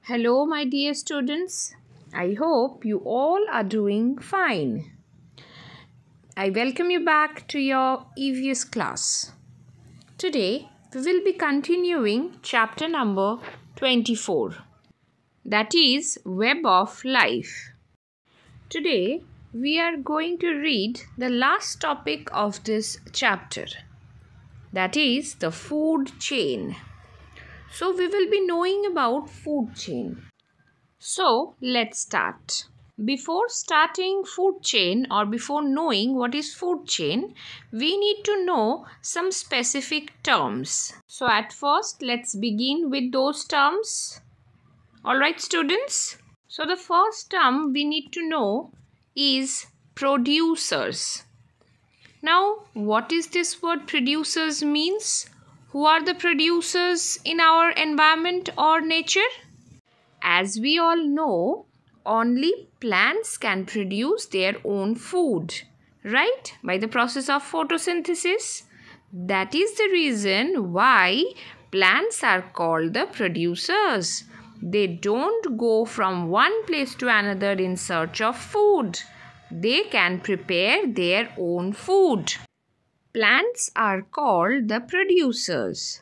Hello, my dear students. I hope you all are doing fine. I welcome you back to your EVS class. Today, we will be continuing chapter number 24. That is Web of Life. Today, we are going to read the last topic of this chapter. That is the food chain. So, we will be knowing about food chain. So, let's start. Before starting food chain or before knowing what is food chain, we need to know some specific terms. So, at first, let's begin with those terms. Alright, students? So, the first term we need to know is producers. Now, what is this word producers means? Who are the producers in our environment or nature? As we all know, only plants can produce their own food, right? By the process of photosynthesis. That is the reason why plants are called the producers. They don't go from one place to another in search of food. They can prepare their own food. Plants are called the producers.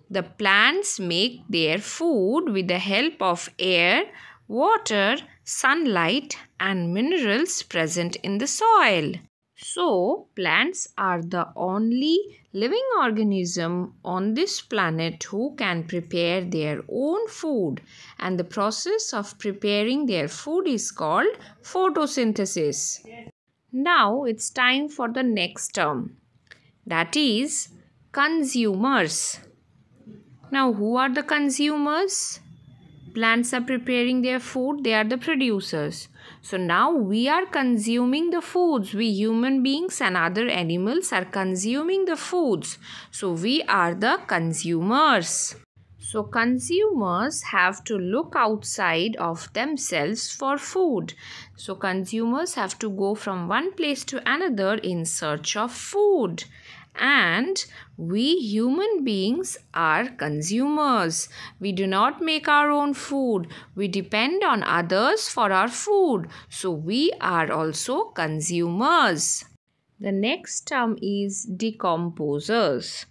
The plants make their food with the help of air, water, sunlight, and minerals present in the soil. So, plants are the only living organism on this planet who can prepare their own food, and the process of preparing their food is called photosynthesis. Now, it's time for the next term. That is consumers. Now, who are the consumers? Plants are preparing their food. They are the producers. So, now we are consuming the foods. We human beings and other animals are consuming the foods. So, we are the consumers. So, consumers have to look outside of themselves for food. So, consumers have to go from one place to another in search of food. And we human beings are consumers. We do not make our own food. We depend on others for our food. So we are also consumers. The next term is decomposers.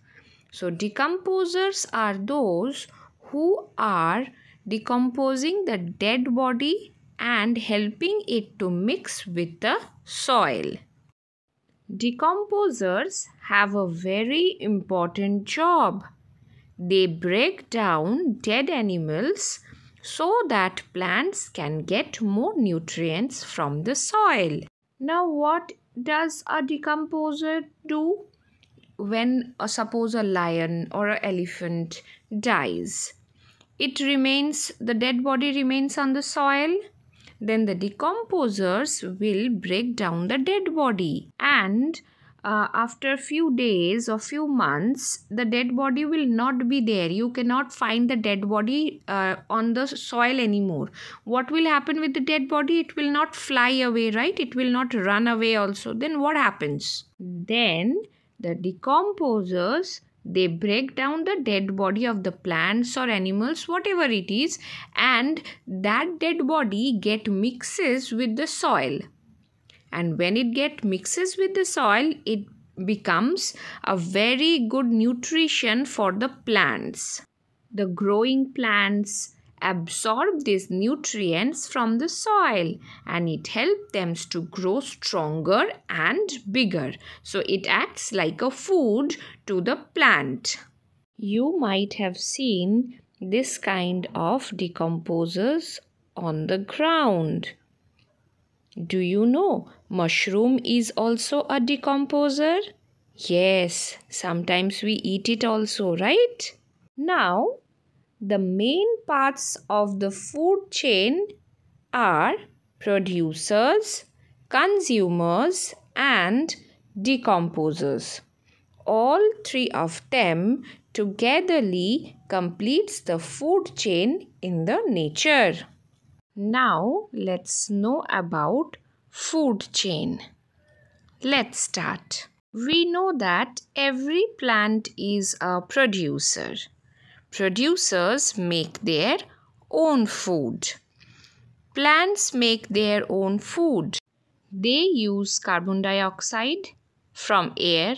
So decomposers are those who are decomposing the dead body and helping it to mix with the soil. Decomposers have a very important job. They break down dead animals so that plants can get more nutrients from the soil. Now, what does a decomposer do? When suppose a lion or an elephant dies, the dead body remains on the soil. Then the decomposers will break down the dead body, and after a few days or few months, the dead body will not be there. You cannot find the dead body on the soil anymore. What will happen with the dead body? It will not fly away, right? It will not run away also. Then what happens? Then the decomposers, they break down the dead body of the plants or animals, whatever it is, and that dead body mixes with the soil. And when it mixes with the soil, it becomes a very good nutrition for the plants. The growing plants absorb these nutrients from the soil, and it helps them to grow stronger and bigger. So it acts like a food to the plant. You might have seen this kind of decomposers on the ground. Do you know mushroom is also a decomposer? Yes, sometimes we eat it also, right? Now, the main parts of the food chain are producers, consumers, and decomposers. All three of them togetherly completes the food chain in the nature. Now, let's know about food chain. Let's start. We know that every plant is a producer. Producers make their own food. Plants make their own food. They use carbon dioxide from air,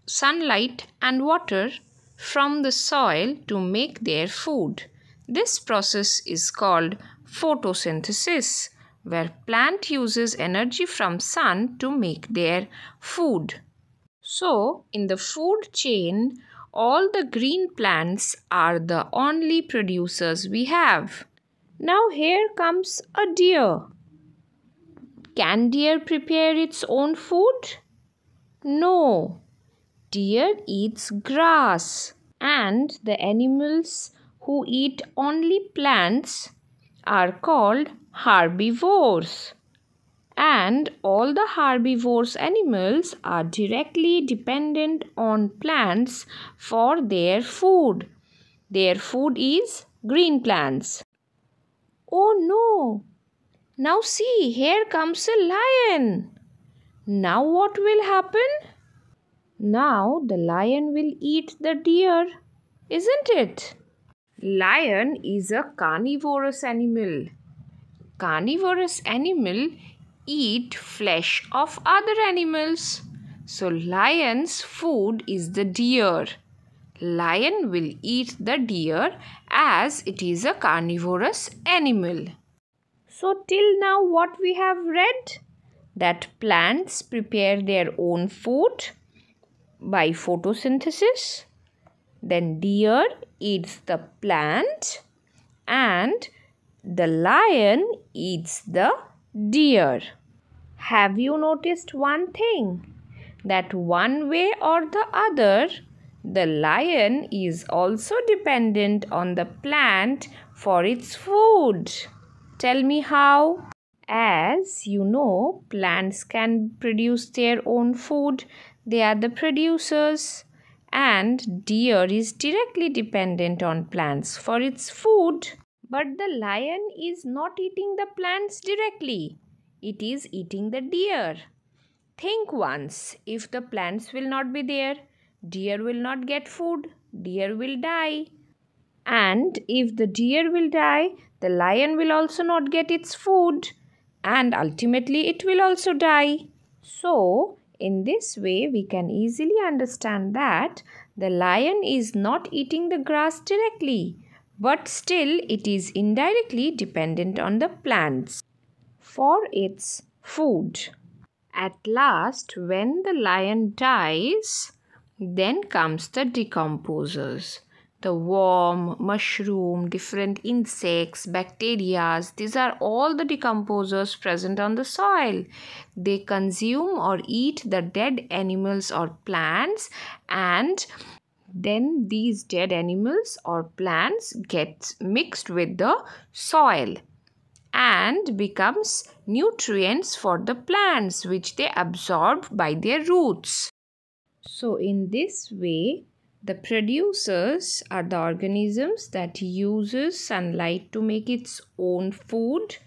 sunlight and water from the soil to make their food. This process is called photosynthesis, where plant uses energy from sun to make their food. So, in the food chain, all the green plants are the only producers we have. Now here comes a deer. Can deer prepare its own food? No. Deer eats grass, and the animals who eat only plants are called herbivores. And all the herbivorous animals are directly dependent on plants for their food. Their food is green plants. Oh no! Now see, here comes a lion. Now what will happen? Now the lion will eat the deer, isn't it? Lion is a carnivorous animal. Carnivorous animal eat flesh of other animals. So lion's food is the deer. Lion will eat the deer as it is a carnivorous animal. So till now what we have read? That plants prepare their own food by photosynthesis. Then deer eats the plant and the lion eats the deer. Have you noticed one thing? That one way or the other, the lion is also dependent on the plant for its food. Tell me how? As you know, plants can produce their own food. They are the producers. And deer is directly dependent on plants for its food. But the lion is not eating the plants directly. It is eating the deer. Think once, if the plants will not be there, deer will not get food, deer will die. And if the deer will die, the lion will also not get its food. And ultimately it will also die. So, in this way, we can easily understand that the lion is not eating the grass directly, but still it is indirectly dependent on the plants for its food. At last, when the lion dies, then comes the decomposers. The worm, mushroom, different insects, bacteria, these are all the decomposers present on the soil. They consume or eat the dead animals or plants, and then these dead animals or plants get mixed with the soil and becomes nutrients for the plants which they absorb by their roots. So in this way, the producers are the organisms that uses sunlight to make its own food.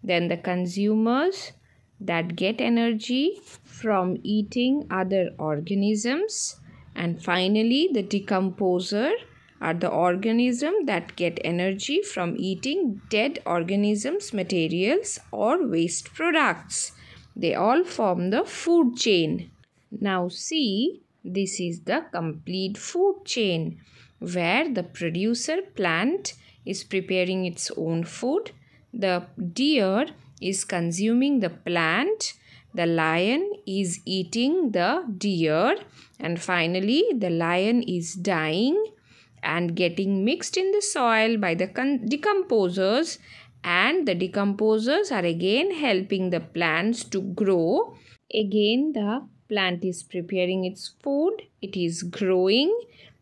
Then the consumers that get energy from eating other organisms. And finally, the decomposer are the organism that get energy from eating dead organisms, materials or waste products. They all form the food chain. Now see, this is the complete food chain where the producer plant is preparing its own food, the deer is consuming the plant, the lion is eating the deer, and finally the lion is dying and getting mixed in the soil by the decomposers, and the decomposers are again helping the plants to grow. Again the plant is preparing its food, it is growing,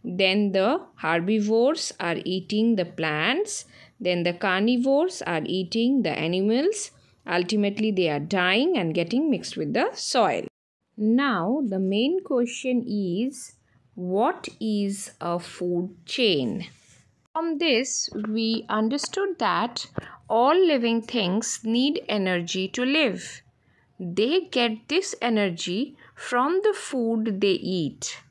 then the herbivores are eating the plants, then the carnivores are eating the animals. Ultimately they are dying and getting mixed with the soil. Now the main question is, what is a food chain? From this we understood that all living things need energy to live. They get this energy from the food they eat.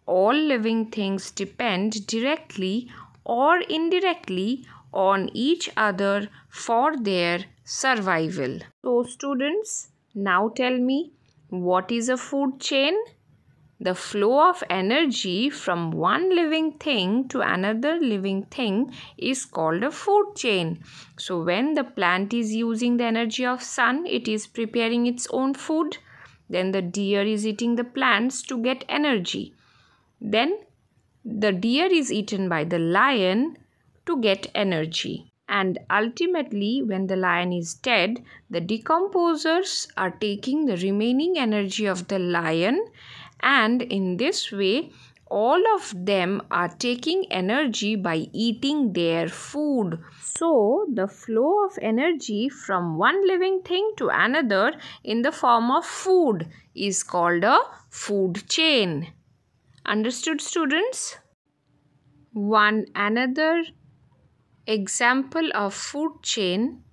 All living things depend directly or indirectly on each other for their survival. So students, now tell me, what is a food chain? The flow of energy from one living thing to another living thing is called a food chain. So when the plant is using the energy of sun, it is preparing its own food. Then the deer is eating the plants to get energy. Then the deer is eaten by the lion to get energy. And ultimately, when the lion is dead, the decomposers are taking the remaining energy of the lion, and in this way, all of them are taking energy by eating their food. So, the flow of energy from one living thing to another in the form of food is called a food chain. Understood, students? One another example of food chain: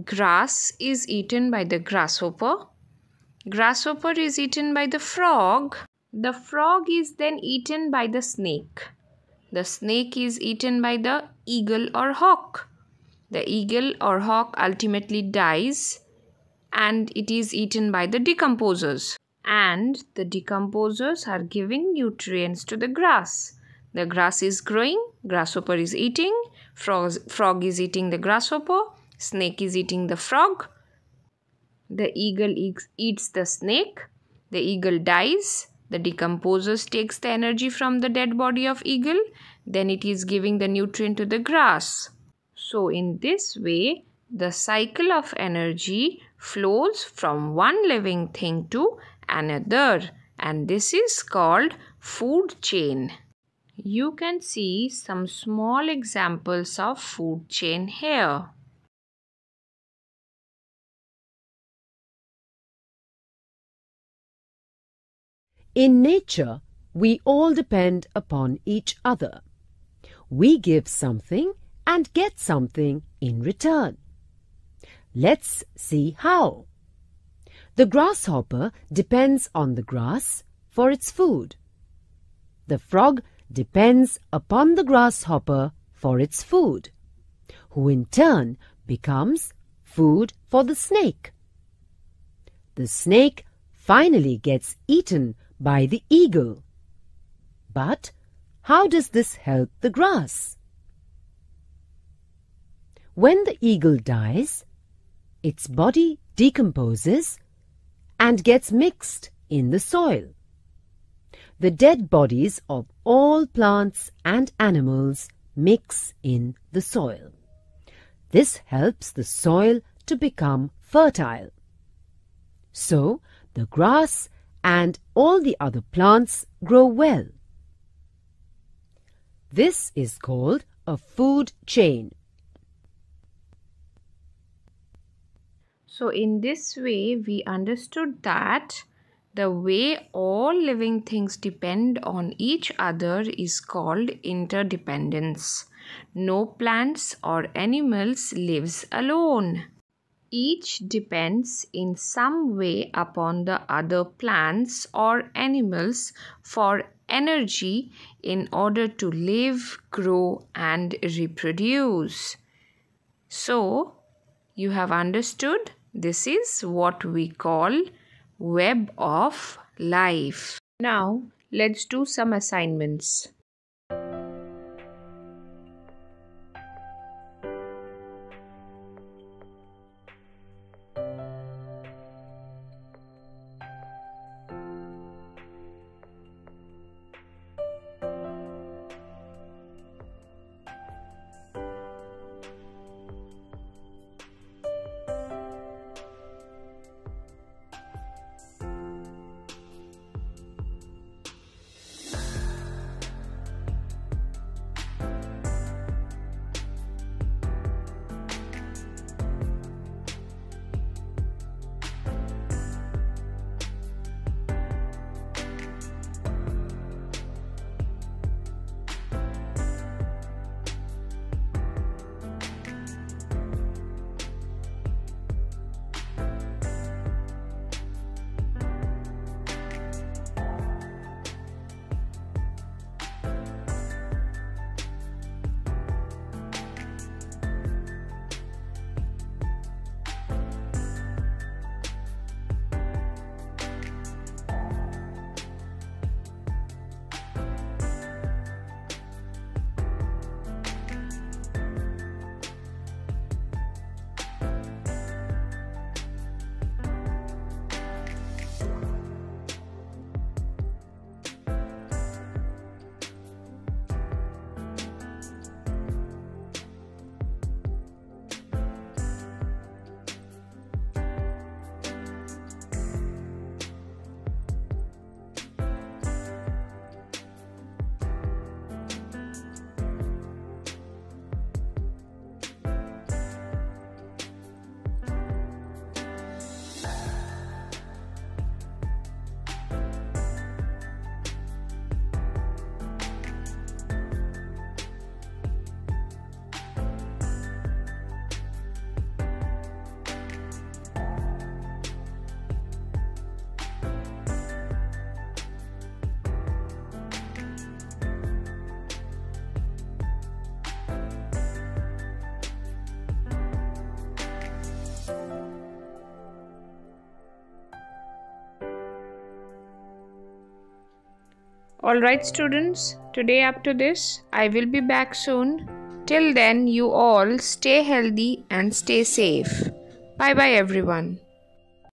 grass is eaten by the grasshopper. Grasshopper is eaten by the frog. The frog is then eaten by the snake. The snake is eaten by the eagle or hawk. The eagle or hawk ultimately dies and it is eaten by the decomposers. And the decomposers are giving nutrients to the grass. The grass is growing, grasshopper is eating, frog is eating the grasshopper, snake is eating the frog. The eagle eats the snake, the eagle dies, the decomposers takes the energy from the dead body of eagle, then it is giving the nutrient to the grass. So in this way, the cycle of energy flows from one living thing to another, and this is called food chain. You can see some small examples of food chain here. In nature, we all depend upon each other. We give something and get something in return. Let's see how. The grasshopper depends on the grass for its food. The frog depends upon the grasshopper for its food, who in turn becomes food for the snake. The snake finally gets eaten by the eagle. But how does this help the grass? When the eagle dies, its body decomposes and gets mixed in the soil. The dead bodies of all plants and animals mix in the soil. This helps the soil to become fertile. So, the grass and all the other plants grow well. This is called a food chain. So in this way, we understood that the way all living things depend on each other is called interdependence. No plants or animals lives alone. Each depends in some way upon the other plants or animals for energy in order to live, grow, and reproduce. So, you have understood, this is what we call web of life. Now, let's do some assignments. Alright students, today up to this, I will be back soon. Till then, you all stay healthy and stay safe. Bye bye everyone.